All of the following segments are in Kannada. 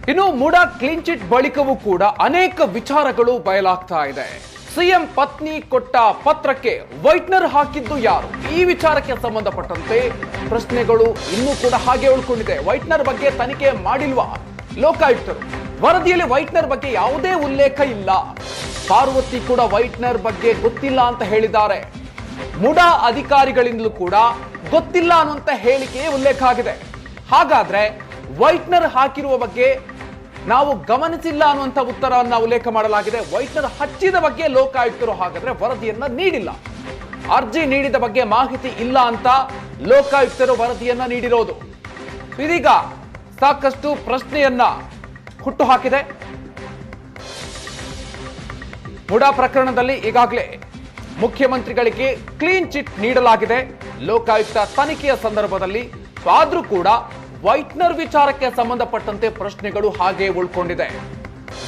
ಇನ್ನು ಮುಡಾ ಕ್ಲೀನ್ ಚಿಟ್ ಬಳಿಕವೂ ಕೂಡ ಅನೇಕ ವಿಚಾರಗಳು ಬಯಲಾಗ್ತಾ ಇದೆ. ಸಿಎಂ ಪತ್ನಿ ಕೊಟ್ಟ ಪತ್ರಕ್ಕೆ ವೈಟ್ನರ್ ಹಾಕಿದ್ದು ಯಾರು? ಈ ವಿಚಾರಕ್ಕೆ ಸಂಬಂಧಪಟ್ಟಂತೆ ಪ್ರಶ್ನೆಗಳು ಇನ್ನೂ ಕೂಡ ಹಾಗೆ ಉಳ್ಕೊಂಡಿದೆ. ವೈಟ್ನರ್ ಬಗ್ಗೆ ತನಿಖೆ ಮಾಡಿಲ್ವಾ ಲೋಕಾಯುಕ್ತರು? ವರದಿಯಲ್ಲಿ ವೈಟ್ನರ್ ಬಗ್ಗೆ ಯಾವುದೇ ಉಲ್ಲೇಖ ಇಲ್ಲ. ಪಾರ್ವತಿ ಕೂಡ ವೈಟ್ನರ್ ಬಗ್ಗೆ ಗೊತ್ತಿಲ್ಲ ಅಂತ ಹೇಳಿದ್ದಾರೆ. ಮುಡಾ ಅಧಿಕಾರಿಗಳಿಂದಲೂ ಕೂಡ ಗೊತ್ತಿಲ್ಲ ಅನ್ನುವಂತ ಹೇಳಿಕೆ ಉಲ್ಲೇಖ ಆಗಿದೆ. ಹಾಗಾದ್ರೆ ವೈಟ್ನರ್ ಹಾಕಿರುವ ಬಗ್ಗೆ ನಾವು ಗಮನಿಸಿಲ್ಲ ಅನ್ನುವಂಥ ಉತ್ತರವನ್ನು ಉಲ್ಲೇಖ ಮಾಡಲಾಗಿದೆ. ವೈಟ್ನರ್ ಹಚ್ಚಿದ ಬಗ್ಗೆ ಲೋಕಾಯುಕ್ತರು ಹಾಗಾದ್ರೆ ವರದಿಯನ್ನ ನೀಡಿಲ್ಲ. ಅರ್ಜಿ ನೀಡಿದ ಬಗ್ಗೆ ಮಾಹಿತಿ ಇಲ್ಲ ಅಂತ ಲೋಕಾಯುಕ್ತರು ವರದಿಯನ್ನ ನೀಡಿರೋದು ಇದೀಗ ಸಾಕಷ್ಟು ಪ್ರಶ್ನೆಯನ್ನ ಹುಟ್ಟು ಹಾಕಿದೆ. ಮುಡಾ ಪ್ರಕರಣದಲ್ಲಿ ಈಗಾಗಲೇ ಮುಖ್ಯಮಂತ್ರಿಗಳಿಗೆ ಕ್ಲೀನ್ ಚಿಟ್ ನೀಡಲಾಗಿದೆ ಲೋಕಾಯುಕ್ತ ತನಿಖೆಯ ಸಂದರ್ಭದಲ್ಲಿ. ಆದ್ರೂ ಕೂಡ ವೈಟ್ನರ್ ವಿಚಾರಕ್ಕೆ ಸಂಬಂಧಪಟ್ಟಂತೆ ಪ್ರಶ್ನೆಗಳು ಹಾಗೆ ಉಳ್ಕೊಂಡಿದೆ.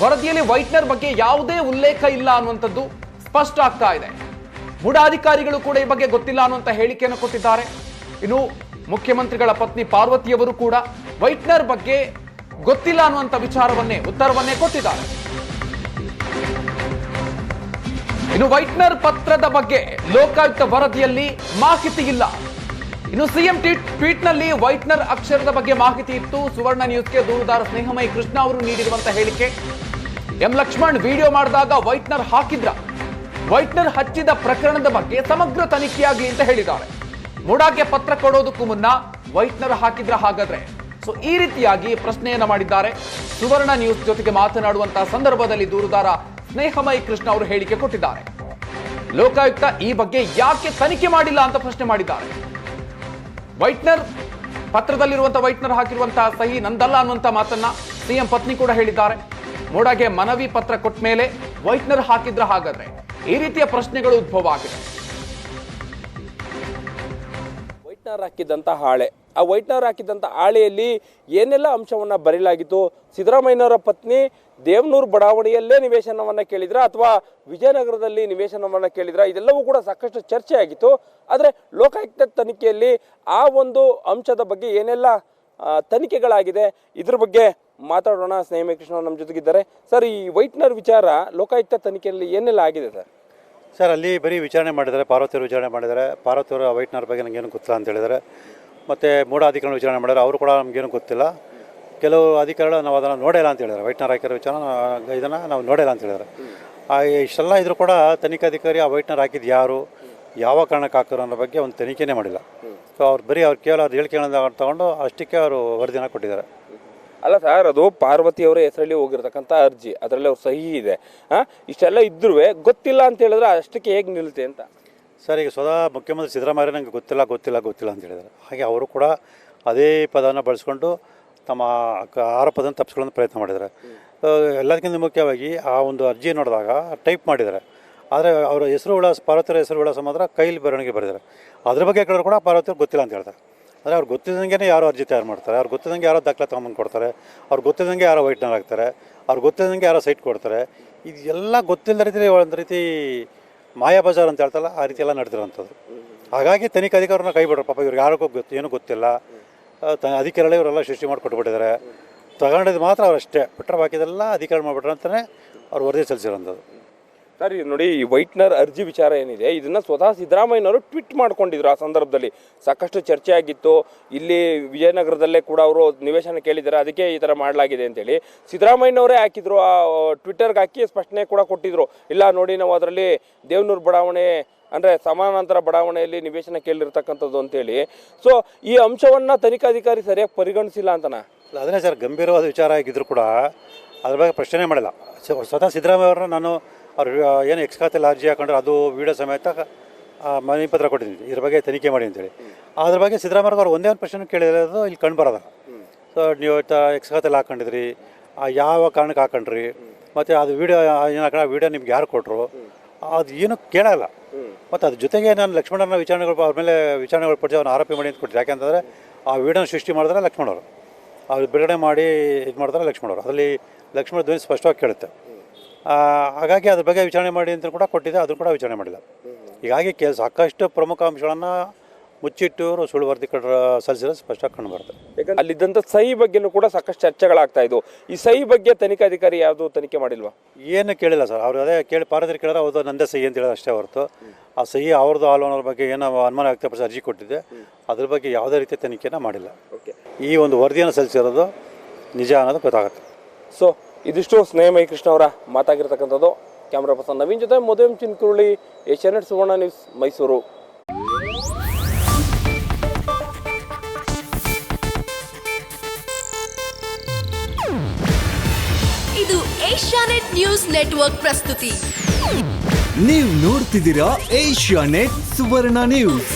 ವರದಿಯಲ್ಲಿ ವೈಟ್ನರ್ ಬಗ್ಗೆ ಯಾವುದೇ ಉಲ್ಲೇಖ ಇಲ್ಲ ಅನ್ನುವಂಥದ್ದು ಸ್ಪಷ್ಟ ಆಗ್ತಾ ಇದೆ. ಮುಡಾ ಅಧಿಕಾರಿಗಳು ಕೂಡ ಈ ಬಗ್ಗೆ ಗೊತ್ತಿಲ್ಲ ಅನ್ನುವಂಥ ಹೇಳಿಕೆಯನ್ನು ಕೊಟ್ಟಿದ್ದಾರೆ. ಇನ್ನು ಮುಖ್ಯಮಂತ್ರಿಗಳ ಪತ್ನಿ ಪಾರ್ವತಿಯವರು ಕೂಡ ವೈಟ್ನರ್ ಬಗ್ಗೆ ಗೊತ್ತಿಲ್ಲ ಅನ್ನುವಂಥ ಉತ್ತರವನ್ನೇ ಕೊಟ್ಟಿದ್ದಾರೆ. ಇನ್ನು ವೈಟ್ನರ್ ಪತ್ರದ ಬಗ್ಗೆ ಲೋಕಾಯುಕ್ತ ವರದಿಯಲ್ಲಿ ಮಾಹಿತಿ ಇಲ್ಲ. ಇನ್ನು ಸಿಎಂ ಟ್ವೀಟ್ ನಲ್ಲಿ ವೈಟ್ನರ್ ಅಕ್ಷರದ ಬಗ್ಗೆ ಮಾಹಿತಿ ಇತ್ತು. ಸುವರ್ಣ ನ್ಯೂಸ್ಗೆ ದೂರುದಾರ ಸ್ನೇಹಮಯಿ ಕೃಷ್ಣ ಅವರು ನೀಡಿರುವಂತಹ ಹೇಳಿಕೆ. ಎಂ ಲಕ್ಷ್ಮಣ್ ವಿಡಿಯೋ ಮಾಡಿದಾಗ ವೈಟ್ನರ್ ಹಾಕಿದ್ರ, ವೈಟ್ನರ್ ಹಚ್ಚಿದ ಪ್ರಕರಣದ ಬಗ್ಗೆ ಸಮಗ್ರ ತನಿಖೆಯಾಗಲಿ ಅಂತ ಹೇಳಿದ್ದಾರೆ. ಮುಡಾಗೆ ಪತ್ರ ಕೊಡೋದಕ್ಕೂ ಮುನ್ನ ವೈಟ್ನರ್ ಹಾಕಿದ್ರ ಹಾಗಾದ್ರೆ? ಸೊ ಈ ರೀತಿಯಾಗಿ ಪ್ರಶ್ನೆಯನ್ನ ಮಾಡಿದ್ದಾರೆ. ಸುವರ್ಣ ನ್ಯೂಸ್ ಜೊತೆಗೆ ಮಾತನಾಡುವಂತಹ ಸಂದರ್ಭದಲ್ಲಿ ದೂರುದಾರ ಸ್ನೇಹಮಯಿ ಕೃಷ್ಣ ಅವರು ಹೇಳಿಕೆ ಕೊಟ್ಟಿದ್ದಾರೆ. ಲೋಕಾಯುಕ್ತ ಈ ಬಗ್ಗೆ ಯಾಕೆ ತನಿಖೆ ಮಾಡಿಲ್ಲ ಅಂತ ಪ್ರಶ್ನೆ ಮಾಡಿದ್ದಾರೆ. ವೈಟ್ನರ್ ಪತ್ರದಲ್ಲಿರುವಂತಹ ವೈಟ್ನರ್ ಹಾಕಿರುವಂತಹ ಸಹಿ ನಂದಲ್ಲ ಅನ್ನುವಂತ ಮಾತನ್ನ ಸಿಎಂ ಪತ್ನಿ ಕೂಡ ಹೇಳಿದ್ದಾರೆ. ಮುಡಾಗೆ ಮನವಿ ಪತ್ರ ಕೊಟ್ಟ ಮೇಲೆ ವೈಟ್ನರ್ ಹಾಕಿದ್ರ ಹಾಗಾದ್ರೆ? ಈ ರೀತಿಯ ಪ್ರಶ್ನೆಗಳು ಉದ್ಭವ ಆಗಿದೆ. ವೈಟ್ನರ್ ಹಾಕಿದಂತ ಹಾಳೆ, ಆ ವೈಟ್ನರ್ ಹಾಕಿದಂತ ಹಾಳೆಯಲ್ಲಿ ಏನೆಲ್ಲ ಅಂಶವನ್ನ ಬರೆಯಲಾಗಿತ್ತು? ಸಿದ್ದರಾಮಯ್ಯನವರ ಪತ್ನಿ ದೇವನೂರು ಬಡಾವಣೆಯಲ್ಲೇ ನಿವೇಶನವನ್ನ ಕೇಳಿದ್ರ ಅಥವಾ ವಿಜಯನಗರದಲ್ಲಿ ನಿವೇಶನವನ್ನ ಕೇಳಿದ್ರ? ಇದೆಲ್ಲವೂ ಕೂಡ ಸಾಕಷ್ಟು ಚರ್ಚೆ ಆಗಿತ್ತು. ಆದರೆ ಲೋಕಾಯುಕ್ತ ತನಿಖೆಯಲ್ಲಿ ಆ ಒಂದು ಅಂಶದ ಬಗ್ಗೆ ಏನೆಲ್ಲ ತನಿಖೆಗಳಾಗಿದೆ, ಇದ್ರ ಬಗ್ಗೆ ಮಾತಾಡೋಣ. ಸ್ನೇಹಮಯಿ ಕೃಷ್ಣ ನಮ್ಮ ಜೊತೆಗಿದ್ದಾರೆ. ಸರ್, ಈ ವೈಟ್ನರ್ ವಿಚಾರ ಲೋಕಾಯುಕ್ತ ತನಿಖೆಯಲ್ಲಿ ಏನೆಲ್ಲ ಆಗಿದೆ ಸರ್? ಅಲ್ಲಿ ಬರೀ ವಿಚಾರಣೆ ಮಾಡಿದ್ದಾರೆ, ಪಾರ್ವತಿಯವರು ವಿಚಾರಣೆ ಮಾಡಿದ್ದಾರೆ. ಪಾರ್ವತಿಯವರು ವೈಟ್ನರ್ ಬಗ್ಗೆ ನನಗೇನು ಗೊತ್ತಿಲ್ಲ ಅಂತ ಹೇಳಿದ್ದಾರೆ. ಮತ್ತು ಮೂಢ ಅಧಿಕಾರಿಗಳು ವಿಚಾರಣೆ ಮಾಡಿದ್ದಾರೆ, ಅವರು ಕೂಡ ನಮಗೇನು ಗೊತ್ತಿಲ್ಲ. ಕೆಲವು ಅಧಿಕಾರಿಗಳು ನಾವು ಅದನ್ನು ನೋಡಿಲ್ಲ ಅಂತ ಹೇಳಿದ್ದಾರೆ. ವೈಟ್ನರ್ ಹಾಕಿರೋ ವಿಚಾರ ಇದನ್ನು ನಾವು ನೋಡಿಲ್ಲ ಅಂತ ಹೇಳಿದ್ದಾರೆ. ಇಷ್ಟೆಲ್ಲ ಇದ್ರೂ ಕೂಡ ತನಿಖಾಧಿಕಾರಿ ಆ ವೈಟ್ನರ್ ಹಾಕಿದ್ದು ಯಾರು, ಯಾವ ಕಾರಣಕ್ಕೆ ಹಾಕಿರೋ ಅನ್ನೋ ಬಗ್ಗೆ ಒಂದು ತನಿಖೆನೇ ಮಾಡಿಲ್ಲ. ಸೊ ಅವ್ರು ಕೇವಲ ಅವ್ರು ಹೇಳಿಕೆಗಳನ್ನು ತಗೊಂಡು ಅಷ್ಟಕ್ಕೆ ಅವರು ವರದಿನ ಕೊಟ್ಟಿದ್ದಾರೆ. ಅಲ್ಲ ಸರ್, ಅದು ಪಾರ್ವತಿಯವರ ಹೆಸರಲ್ಲಿ ಹೋಗಿರ್ತಕ್ಕಂಥ ಅರ್ಜಿ, ಅದರಲ್ಲಿ ಅವ್ರ ಸಹಿ ಇದೆ. ಇಷ್ಟೆಲ್ಲ ಇದ್ರೂ ಗೊತ್ತಿಲ್ಲ ಅಂತ ಹೇಳಿದ್ರೆ ಅಷ್ಟಕ್ಕೆ ಹೇಗೆ ನಿಲ್ಲುತ್ತೆ ಅಂತ? ಸರ್, ಈಗ ಸ್ವತಃ ಮುಖ್ಯಮಂತ್ರಿ ಸಿದ್ದರಾಮಯ್ಯ ನಂಗೆ ಗೊತ್ತಿಲ್ಲ ಅಂತ ಹೇಳಿದ್ದಾರೆ. ಹಾಗೆ ಅವರು ಕೂಡ ಅದೇ ಪದನ ಬಳಸ್ಕೊಂಡು ತಮ್ಮ ಆರೋಪದನ್ನು ತಪ್ಪಿಸ್ಕೊಳ್ಳೋ ಪ್ರಯತ್ನ ಮಾಡಿದ್ದಾರೆ. ಎಲ್ಲದಕ್ಕಿಂತ ಮುಖ್ಯವಾಗಿ ಆ ಒಂದು ಅರ್ಜಿ ನೋಡಿದಾಗ ಟೈಪ್ ಮಾಡಿದ್ದಾರೆ. ಆದರೆ ಅವರ ಹೆಸರು ವಿಳಾಸ, ಪಾರ್ವತಿಯವರ ಹೆಸರು ವಿಳಾಸ ಮಾತ್ರ ಕೈಲಿ ಬರವಣಿಗೆ ಬರೆದಿದ್ದಾರೆ. ಅದ್ರ ಬಗ್ಗೆ ಕೇಳಿದ್ರು ಕೂಡ ಪಾರ್ವತಿಯವ್ರು ಗೊತ್ತಿಲ್ಲ ಅಂತ ಹೇಳ್ತಾರೆ. ಅಂದರೆ ಅವ್ರು ಗೊತ್ತಿದ್ದಂಗೆ ಯಾರೋ ಅರ್ಜಿ ತಯಾರು ಮಾಡ್ತಾರೆ, ಅವ್ರು ಗೊತ್ತಿದ್ದಂಗೆ ಯಾರೋ ದಾಖಲೆ ತೊಗೊಂಬಂದು ಕೊಡ್ತಾರೆ, ಅವ್ರು ಗೊತ್ತಿದ್ದಂಗೆ ಯಾರೋ ವೈಟ್ನರ್ ಹಾಕ್ತಾರೆ, ಅವ್ರು ಗೊತ್ತಿದ್ದಂಗೆ ಯಾರೋ ಸೈಟ್ ಕೊಡ್ತಾರೆ. ಇದೆಲ್ಲ ಗೊತ್ತಿಲ್ಲದ ರೀತಿ ಒಂದು ರೀತಿ ಮಾಯಾ ಬಜಾರ್ ಅಂತ ಹೇಳ್ತಲ್ಲ, ಆ ರೀತಿ ಎಲ್ಲ ನಡೆದಿರೋಂಥದ್ದು. ಹಾಗಾಗಿ ತನಿಖಾಧಿಕಾರನ್ನ ಕೈ ಬಿಡ್ರು. ಪಾಪ ಇವ್ರಿಗೆ ಯಾರಿಗೂ ಏನೂ ಗೊತ್ತಿಲ್ಲ. ಅಧಿಕಾರಿಗಳೇ ಇವರೆಲ್ಲ ಸೃಷ್ಟಿ ಮಾಡಿ ಕೊಟ್ಬಿಟ್ಟಿದ್ದಾರೆ. ತಗೊಂಡಿದ್ದು ಮಾತ್ರ ಅವ್ರು ಅಷ್ಟೇ, ಬಿಟ್ಟರೆ ಬಾಕಿದೆಲ್ಲ ಅಧಿಕಾರಿ ಮಾಡಿಬಿಟ್ರೆ ಅಂತಲೇ ಅವ್ರು ವರದಿ ಸಲ್ಲಿಸಿರೋಂಥದ್ದು. ಸರ್, ನೋಡಿ, ಈ ವೈಟ್ನರ್ ಅರ್ಜಿ ವಿಚಾರ ಏನಿದೆ, ಇದನ್ನ ಸ್ವತಃ ಸಿದ್ದರಾಮಯ್ಯನವರು ಟ್ವೀಟ್ ಮಾಡ್ಕೊಂಡಿದ್ರು. ಆ ಸಂದರ್ಭದಲ್ಲಿ ಸಾಕಷ್ಟು ಚರ್ಚೆ ಆಗಿತ್ತು. ಇಲ್ಲಿ ವಿಜಯನಗರದಲ್ಲೇ ಕೂಡ ಅವರು ನಿವೇಶನ ಕೇಳಿದ್ದಾರೆ, ಅದಕ್ಕೆ ಈ ಥರ ಮಾಡಲಾಗಿದೆ ಅಂತೇಳಿ ಸಿದ್ದರಾಮಯ್ಯನವರೇ ಹಾಕಿದ್ರು. ಆ ಟ್ವಿಟ್ಟರ್ಗೆ ಹಾಕಿ ಸ್ಪಷ್ಟನೆ ಕೂಡ ಕೊಟ್ಟಿದ್ರು. ಇಲ್ಲ ನೋಡಿ, ನಾವು ಅದರಲ್ಲಿ ದೇವನೂರು ಬಡಾವಣೆ ಅಂದರೆ ಸಮಾನಾಂತರ ಬಡಾವಣೆಯಲ್ಲಿ ನಿವೇಶನ ಕೇಳಿರ್ತಕ್ಕಂಥದ್ದು ಅಂತೇಳಿ. ಸೊ ಈ ಅಂಶವನ್ನು ತನಿಖಾಧಿಕಾರಿ ಸರಿಯಾಗಿ ಪರಿಗಣಿಸಿಲ್ಲ ಅಂತನಾ? ಅದನ್ನೇ ಸರ್, ಗಂಭೀರವಾದ ವಿಚಾರ ಆಗಿದ್ರು ಕೂಡ ಅದ್ರ ಬಗ್ಗೆ ಪ್ರಶ್ನೆ ಮಾಡಿಲ್ಲ. ಸ್ವತಃ ಸಿದ್ದರಾಮಯ್ಯ ಅವ್ರನ್ನ ನಾನು ಅವ್ರು ಏನು ಎಕ್ಸ್ ಖಾತೆಯಲ್ಲಿ ಅರ್ಜಿ ಹಾಕೊಂಡ್ರೆ ಅದು ವಿಡಿಯೋ ಸಮೇತ ಮನವಿ ಪತ್ರ ಕೊಟ್ಟಿದ್ದೀನಿ, ಇದ್ರ ಬಗ್ಗೆ ತನಿಖೆ ಮಾಡಿ ಅಂತೇಳಿ. ಅದ್ರ ಬಗ್ಗೆ ಸಿದ್ದರಾಮಯ್ಯ ಅವ್ರು ಒಂದೇ ಒಂದು ಪ್ರಶ್ನೆ ಕೇಳಿರೋದು ಇಲ್ಲಿ ಕಂಡು ಬರೋದ. ಸೊ ನೀವು ಎಕ್ಸ್ ಖಾತೆಯಲ್ಲಿ ಹಾಕೊಂಡಿದ್ರಿ, ಯಾವ ಕಾರಣಕ್ಕೆ ಹಾಕೊಂಡ್ರಿ, ಮತ್ತು ಅದು ವಿಡಿಯೋ ಏನು ಹಾಕೋಣ, ವಿಡಿಯೋ ನಿಮ್ಗೆ ಯಾರು ಕೊಟ್ಟರು, ಅದು ಏನೂ ಕೇಳಲ್ಲ. ಮತ್ತು ಅದ್ರ ಜೊತೆಗೆ ನಾನು ಲಕ್ಷ್ಮಣನ ಅವ್ರ ಮೇಲೆ ವಿಚಾರಣೆಗಳು ಪಡಿಸಿ ಅವ್ರನ್ನ ಆರೋಪಿ ಮಾಡಿ ಅಂತ ಕೊಟ್ಟಿದ್ದೆ. ಯಾಕೆಂತಂದರೆ ಆ ವಿಡಿಯೋನ ಸೃಷ್ಟಿ ಮಾಡಿದ್ರೆ ಲಕ್ಷ್ಮಣವರು, ಅವ್ರು ಬಿಡುಗಡೆ ಮಾಡಿ ಇದು ಮಾಡಿದ್ರೆ ಲಕ್ಷ್ಮಣವರು, ಅದರಲ್ಲಿ ಲಕ್ಷ್ಮಣ ಧ್ವನಿ ಸ್ಪಷ್ಟವಾಗಿ ಕೇಳುತ್ತೆ. ಹಾಗಾಗಿ ಅದ್ರ ಬಗ್ಗೆ ವಿಚಾರಣೆ ಮಾಡಿ ಅಂತ ಕೂಡ ಕೊಟ್ಟಿದ್ದೆ, ಅದನ್ನು ಕೂಡ ವಿಚಾರಣೆ ಮಾಡಿಲ್ಲ. ಹೀಗಾಗಿ ಸಾಕಷ್ಟು ಪ್ರಮುಖ ಅಂಶಗಳನ್ನು ಮುಚ್ಚಿಟ್ಟು ಅವರು ಸುಳ್ಳು ವರದಿ ಸಲ್ಲಿಸಿದ್ರೆ ಸ್ಪಷ್ಟವಾಗಿ ಕಂಡುಬರ್ತದೆ. ಯಾಕಂದ್ರೆ ಅಲ್ಲಿದ್ದಂಥ ಸಹಿ ಬಗ್ಗೆನೂ ಕೂಡ ಸಾಕಷ್ಟು ಚರ್ಚೆಗಳಾಗ್ತಾ ಇದ್ವು. ಈ ಸಹಿ ಬಗ್ಗೆ ತನಿಖಾಧಿಕಾರಿ ಯಾವುದು ತನಿಖೆ ಮಾಡಿಲ್ವಾ? ಏನು ಕೇಳಿಲ್ಲ ಸರ್. ಅವ್ರು ಅದೇ ಕೇಳಿ ಪಾರದರಿ ಕೇಳಿದ್ರೆ ಅವ್ರದ್ದು ನಂದೇ ಸಹಿ ಅಂತ ಹೇಳಿದ್ರೆ ಅಷ್ಟೇ ಹೊರತು ಆ ಸಹಿ ಅವ್ರದ್ದು ಅನ್ನೋದ್ರ ಬಗ್ಗೆ ಏನೋ ಅನುಮಾನ ವ್ಯಕ್ತಪಡಿಸಿ ಅರ್ಜಿ ಕೊಟ್ಟಿದ್ದೆ, ಅದ್ರ ಬಗ್ಗೆ ಯಾವುದೇ ರೀತಿಯ ತನಿಖೆನ ಮಾಡಿಲ್ಲ. ಈ ಒಂದು ವರದಿಯನ್ನು ಸಲ್ಲಿಸಿರೋದು ನಿಜ ಅನ್ನೋದು ಗೊತ್ತಾಗುತ್ತೆ. ಸೊ ಇದಿಷ್ಟು ಸ್ನೇಹಮಯಿ ಕೃಷ್ಣ ಅವರ ಮಾತಾಗಿರ್ತಕ್ಕಂಥದ್ದು. ಕ್ಯಾಮ್ರಾ ಪರ್ಸನ್ ನವೀನ್ ಜೊತೆ ಮದುವೆ ಚಿನ್ಕುರುಳಿ, ಏಷ್ಯಾನೆಟ್ ಸುವರ್ಣ ನ್ಯೂಸ್, ಮೈಸೂರು. ಇದು ಏಷ್ಯಾನೆಟ್ ನ್ಯೂಸ್ ನೆಟ್ವರ್ಕ್ ಪ್ರಸ್ತುತಿ. ನೀವು ನೋಡ್ತಿದ್ದೀರಾ ಏಷ್ಯಾನೆಟ್ ಸುವರ್ಣ ನ್ಯೂಸ್.